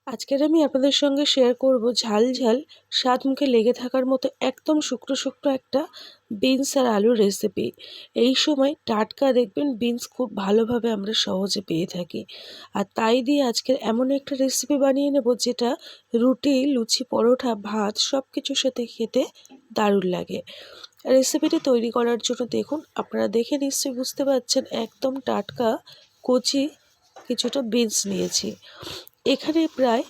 আজকের আমি আপনাদের সঙ্গে শেয়ার করব ঝাল ঝাল স্বাদ মুখে লেগে থাকার মতো একদম শুকনো শুকনো একটা বিনস আর আলুর রেসিপি। এই সময় টাটকা দেখবেন বিনস খুব ভালোভাবে আমরা সহজে পেয়ে থাকি, আর তাই দিয়ে আজকের এমন একটা রেসিপি বানিয়ে নেব যেটা রুটি, লুচি, পরোটা, ভাত সব কিছুর সাথে খেতে দারুণ লাগে। রেসিপিটি তৈরি করার জন্য দেখুন, আপনারা দেখে নিশ্চয়ই বুঝতে পারছেন একদম টাটকা কচি কিছুটা বিনস নিয়েছি। এখানে প্রায়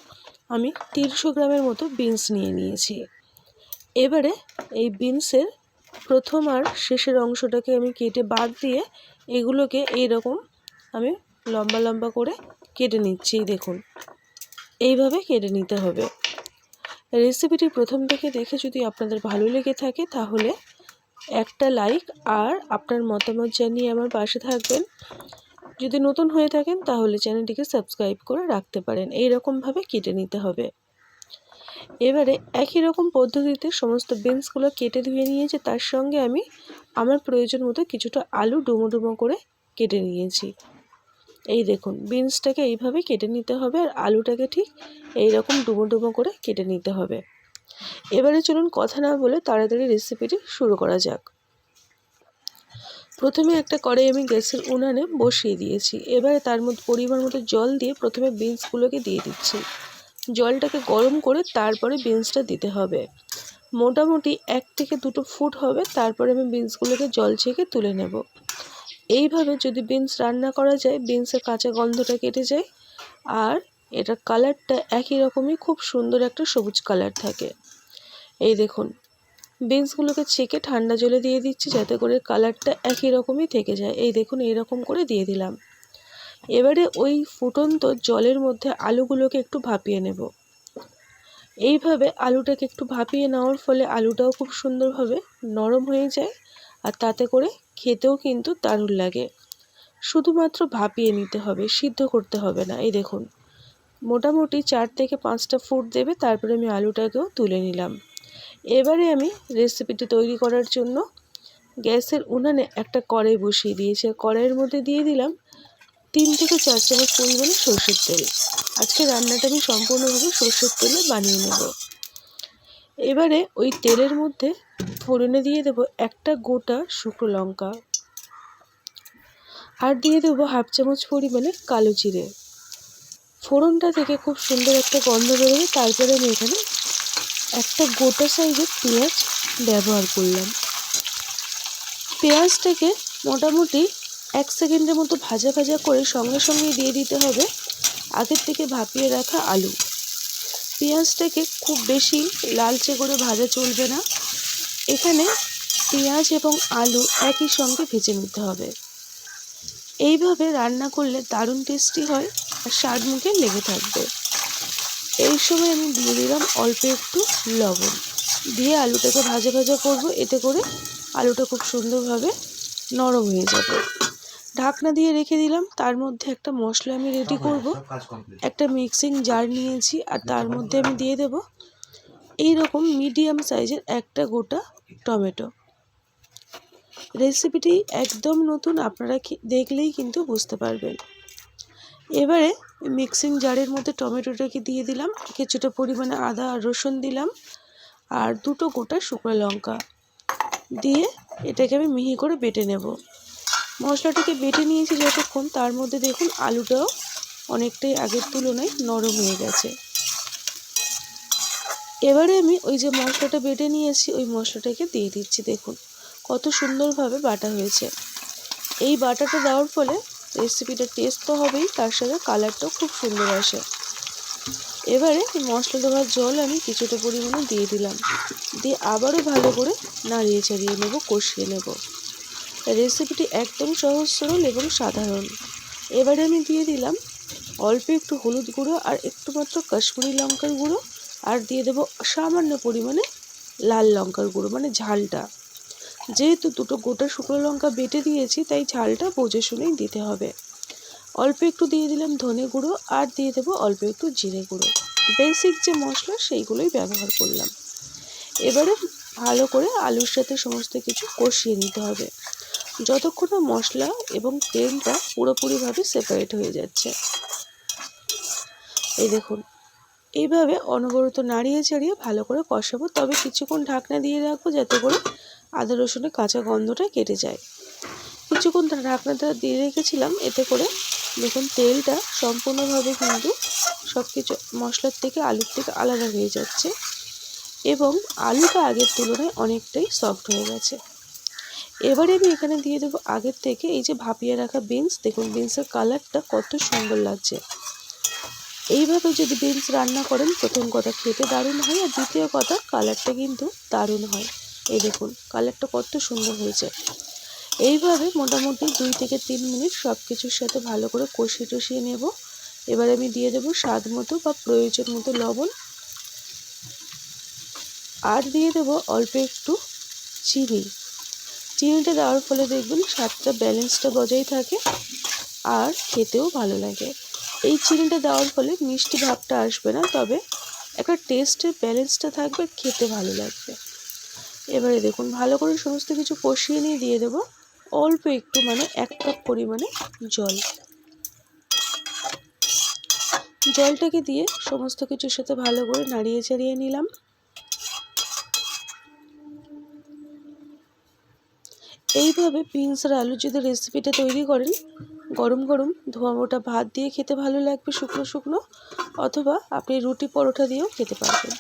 আমি 300 গ্রামের মতো বিনস নিয়েছি। এবারে এই বিনসের প্রথম আর শেষের অংশটাকে আমি কেটে বাদ দিয়ে এগুলোকে এইরকম আমি লম্বা লম্বা করে কেটে নিচ্ছি। দেখুন, এইভাবে কেটে নিতে হবে। রেসিপিটি প্রথম থেকে দেখে যদি আপনাদের ভালো লেগে থাকে তাহলে একটা লাইক আর আপনার মতামত জানিয়ে আমার পাশে থাকবেন। যদি নতুন হয়ে থাকেন তাহলে চ্যানেলটিকে সাবস্ক্রাইব করে রাখতে পারেন। এই রকমভাবে কেটে নিতে হবে। এবারে একই রকম পদ্ধতিতে সমস্ত বিনসগুলো কেটে ধুয়ে নিয়েছি, তার সঙ্গে আমি আমার প্রয়োজন মতো কিছুটা আলু ডুমো ডুমো করে কেটে নিয়েছি। এই দেখুন, বিনসটাকে এইভাবে কেটে নিতে হবে আর আলুটাকে ঠিক এই রকম ডুমো ডুমো করে কেটে নিতে হবে। এবারে চলুন কথা না বলে তাড়াতাড়ি রেসিপিটি শুরু করা যাক। প্রথমে একটা কড়াই আমি গ্যাসের উনানে বসিয়ে দিয়েছি। এবারে তার মধ্যে পরিমাণ মতো জল দিয়ে প্রথমে বিনসগুলোকে দিয়ে দিচ্ছি। জলটাকে গরম করে তারপরে বিনসটা দিতে হবে। মোটামুটি 1 থেকে 2 ফুট হবে, তারপরে আমি বিনসগুলোকে জল ছেঁকে তুলে নেব। এইভাবে যদি বিনস রান্না করা যায়, বিনসের কাঁচা গন্ধটা কেটে যায় আর এটার কালারটা একই রকমই খুব সুন্দর একটা সবুজ কালার থাকে। এই দেখুন, বিনসগুলোকে ছেঁকে ঠান্ডা জলে দিয়ে দিচ্ছি যাতে করে কালারটা একই রকমই থেকে যায়। এই দেখুন, এইরকম করে দিয়ে দিলাম। এবারে ওই ফুটন্ত জলের মধ্যে আলুগুলোকে একটু ভাপিয়ে নেব। এইভাবে আলুটাকে একটু ভাপিয়ে নেওয়ার ফলে আলুটাও খুব সুন্দরভাবে নরম হয়ে যায় আর তাতে করে খেতেও কিন্তু দারুণ লাগে। শুধুমাত্র ভাপিয়ে নিতে হবে, সিদ্ধ করতে হবে না। এই দেখুন, মোটামুটি 4 থেকে 5টা ফুট দেবে, তারপরে আমি আলুটাকেও তুলে নিলাম। এবারে আমি রেসিপিটি তৈরি করার জন্য গ্যাসের উনানে একটা কড়াই বসিয়ে দিয়েছি। কড়াইয়ের মধ্যে দিয়ে দিলাম 3 থেকে 4 চামচ পরিমাণে সরষের তেল। আজকে রান্নাটা আমি সম্পূর্ণভাবে সরষের তেলে বানিয়ে নেব। এবারে ওই তেলের মধ্যে ফোড়নে দিয়ে দেব একটা গোটা শুকনো লঙ্কা আর দিয়ে দেবো 1/2 চামচ পরিমাণে কালো জিরে। ফোড়নটা থেকে খুব সুন্দর একটা গন্ধ বেরোবে, তারপরে আমি এখানে একটা গোটা সাইজের পেঁয়াজ ব্যবহার করলাম। পেঁয়াজটাকে মোটামুটি 1 সেকেন্ডের মতো ভাজা ভাজা করে সঙ্গে সঙ্গেই দিয়ে দিতে হবে আগের থেকে ভাপিয়ে রাখা আলু। পেঁয়াজটাকে খুব বেশি লালচে করে ভাজা চলবে না, এখানে পেঁয়াজ এবং আলু একই সঙ্গে ভেজে নিতে হবে। এইভাবে রান্না করলে দারুণ টেস্টি হয় আর স্বাদ মুখে লেগে থাকবে। এই সময় আমি দিয়ে দিলাম অল্প একটু লবণ, দিয়ে আলুটাকে ভাজা ভাজা করব, এতে করে আলুটা খুব সুন্দরভাবে নরম হয়ে যাবে। ঢাকনা দিয়ে রেখে দিলাম। তার মধ্যে একটা মশলা আমি রেডি করব। একটা মিক্সিং জার নিয়েছি আর তার মধ্যে আমি দিয়ে দেব এইরকম মিডিয়াম সাইজের একটা গোটা টমেটো। রেসিপিটি একদম নতুন, আপনারা দেখলেই কিন্তু বুঝতে পারবেন। এবারে মিক্সিং জারের মধ্যে টমেটোটাকে দিয়ে দিলাম, কিছুটা পরিমাণে আদা আর রসুন দিলাম আর 2টো গোটা শুকনো লঙ্কা দিয়ে এটাকে আমি মিহি করে বেটে নেব। মশলাটাকে বেটে নিয়েছি যতক্ষণ, তার মধ্যে দেখুন আলুটাও অনেকটাই আগের তুলনায় নরম হয়ে গেছে। এবারে আমি ওই যে মশলাটা বেটে নিয়েছি ওই মশলাটাকে দিয়ে দিচ্ছি। দেখুন কত সুন্দরভাবে বাটা হয়েছে। এই বাটাটা দেওয়ার ফলে রেসিপিটার টেস্ট তো হবেই, তার সাথে কালারটাও খুব সুন্দর আসে। এবারে মশলা দেওয়ার জল আমি কিছুটা পরিমাণে দিয়ে দিলাম, দিয়ে আবারও ভালো করে নাড়িয়ে চাড়িয়ে নেব, কষিয়ে নেব। রেসিপিটি একদম সহজ সরল এবং সাধারণ। এবারে আমি দিয়ে দিলাম অল্প একটু হলুদ গুঁড়ো আর একটু মাত্র কাশ্মীরি লঙ্কার গুঁড়ো আর দিয়ে দেবো সামান্য পরিমাণে লাল লঙ্কার গুঁড়ো, মানে ঝালটা। যেহেতু 2টো গোটা শুকনো লঙ্কা বেটে দিয়েছি তাই ঝালটা বুঝে শুনেই দিতে হবে। অল্প একটু দিয়ে দিলাম ধনে গুঁড়ো আর দিয়ে দেবো অল্প একটু জিরে গুঁড়ো। বেসিক যে মশলা সেইগুলোই ব্যবহার করলাম। এবারে ভালো করে আলুর সাথে সমস্ত কিছু কষিয়ে নিতে হবে যতক্ষণ না মশলা এবং তেলটা পুরোপুরিভাবে সেপারেট হয়ে যাচ্ছে। এই দেখুন, এইভাবে অনবরত নাড়িয়ে চাড়িয়ে ভালো করে কষাবো, তবে কিছুক্ষণ ঢাকনা দিয়ে রাখবো যাতে করে আদা রসুনের কাঁচা গন্ধটা কেটে যায়। কিছুক্ষণ ঢাকনাটা দিয়ে রেখেছিলাম, এতে করে দেখুন তেলটা সম্পূর্ণভাবে কিন্তু সব কিছু মশলার থেকে আলুর থেকে আলাদা হয়ে যাচ্ছে এবং আলুটা আগের তুলনায় অনেকটাই সফট হয়ে গেছে। এবারে আমি এখানে দিয়ে দেবো আগের থেকে এই যে ভাপিয়ে রাখা বিনস। দেখুন বিনসের কালারটা কত সুন্দর লাগছে। এইভাবে যদি বিনস রান্না করেন, প্রথম কথা খেতে দারুণ হয়, আর দ্বিতীয় কথা কালারটা কিন্তু দারুণ হয়। এই দেখুন কালারটা কত সুন্দর হয়েছে। এইভাবে মোটামুটি 2 থেকে 3 মিনিট সব কিছুর সাথে ভালো করে কষিয়ে নেব। এবার আমি দিয়ে দেবো স্বাদ মতো বা প্রয়োজন মতো লবণ, আর দিয়ে দেবো অল্প একটু চিনি। চিনিটা দেওয়ার ফলে দেখবেন স্বাদটা ব্যালেন্সটা বজায় থাকে আর খেতেও ভালো লাগে। এই চিনিটা দেওয়ার ফলে মিষ্টি ভাবটা আসবে না, তবে একটা টেস্টের ব্যালেন্সটা থাকবে, খেতে ভালো লাগবে। এবারে দেখুন ভালো করে সমস্ত কিছু কষিয়ে নিয়ে দিয়ে দেবো অল্প একটু, মানে 1 কাপ পরিমাণে জল। জলটাকে দিয়ে সমস্ত কিছুর সাথে ভালো করে নাড়িয়ে চাড়িয়ে নিলাম। এইভাবে বিনস আর আলুর যদি রেসিপিটা তৈরি করেন, গরম গরম ধোয়া মোটা ভাত দিয়ে খেতে ভালো লাগবে শুকনো শুকনো, অথবা আপনি রুটি পরোটা দিয়েও খেতে পারবেন।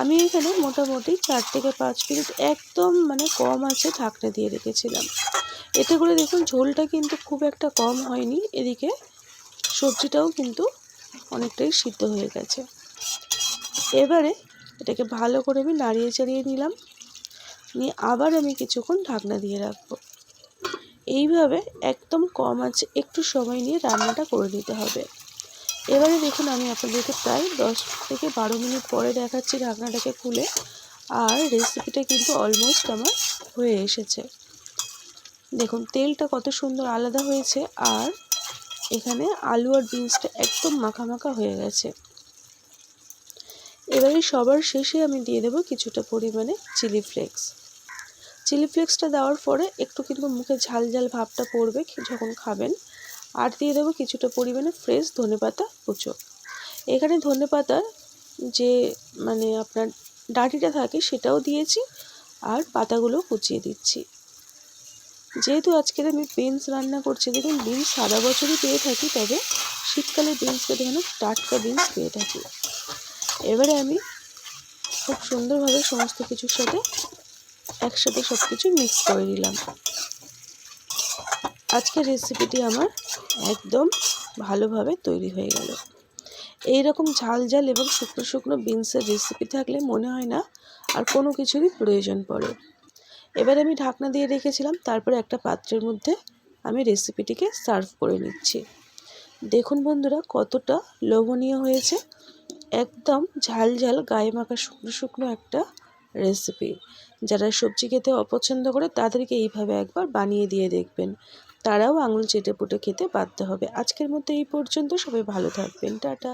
আমি এখানে মোটামুটি 4 থেকে 5 মিনিট একদম মানে কম আছে ঢাকনা দিয়ে রেখেছিলাম। এতে করে দেখুন ঝোলটা কিন্তু খুব একটা কম হয়নি, এদিকে সবজিটাও কিন্তু অনেকটাই সিদ্ধ হয়ে গেছে। এবারে এটাকে ভালো করে আমি নাড়িয়ে চাড়িয়ে নিলাম, নিয়ে আবার আমি কিছুক্ষণ ঢাকনা দিয়ে রাখবো। এইভাবে একদম কম আছে একটু সময় নিয়ে রান্নাটা করে নিতে হবে। এবারে দেখুন আমি আপনাদেরকে প্রায় 10 থেকে 12 মিনিট পরে দেখাচ্ছি ঢাকনাটাকে খুলে, আর রেসিপিটা কিন্তু অলমোস্ট আমার হয়ে এসেছে। দেখুন তেলটা কত সুন্দর আলাদা হয়েছে, আর এখানে আলু আর বিনসটা একদম মাখা মাখা হয়ে গেছে। এবারে সবার শেষে আমি দিয়ে দেবো কিছুটা পরিমাণে চিলি ফ্লেক্স। চিলি ফ্লেক্সটা দেওয়ার পরে একটু কিন্তু মুখে ঝাল ঝাল ভাবটা পড়বে যখন খাবেন। আর দিয়ে দেবো কিছুটা পরিমাণে ফ্রেশ ধনেপাতা কুচো। এখানে ধনেপাতার যে মানে আপনার ডাঁটিটা থাকে সেটাও দিয়েছি, আর পাতাগুলো কুচিয়ে দিচ্ছি। যেহেতু আজকের আমি বিনস রান্না করছি, দেখুন বিনস সারা বছরই পেয়ে থাকি, তবে শীতকালে বিনসকে দেখুন টাটকা বিনস পেয়ে থাকি। এবারে আমি খুব সুন্দরভাবে সমস্ত কিছুর সাথে একসাথে সব কিছু মিক্স করে নিলাম। আজকের রেসিপিটি আমার একদম ভালোভাবে তৈরি হয়ে গেল। এই রকম ঝাল ঝাল এবং শুকনো শুকনো বিনসের রেসিপি থাকলে মনে হয় না আর কোনো কিছুরই প্রয়োজন পড়ে। এবার আমি ঢাকনা দিয়ে রেখেছিলাম, তারপরে একটা পাত্রের মধ্যে আমি রেসিপিটিকে সার্ভ করে নিচ্ছি। দেখুন বন্ধুরা কতটা লোভনীয় হয়েছে, একদম ঝাল ঝাল গায়ে মাখা শুকনো শুকনো একটা রেসিপি। যারা সবজি খেতে অপছন্দ করে তাদেরকে এইভাবে একবার বানিয়ে দিয়ে দেখবেন, তারাও আঙুল চেটে পুটে খেতে বাধ্য হবে। আজকের মতো এই পর্যন্ত, সবাই ভালো থাকবেন, টাটা।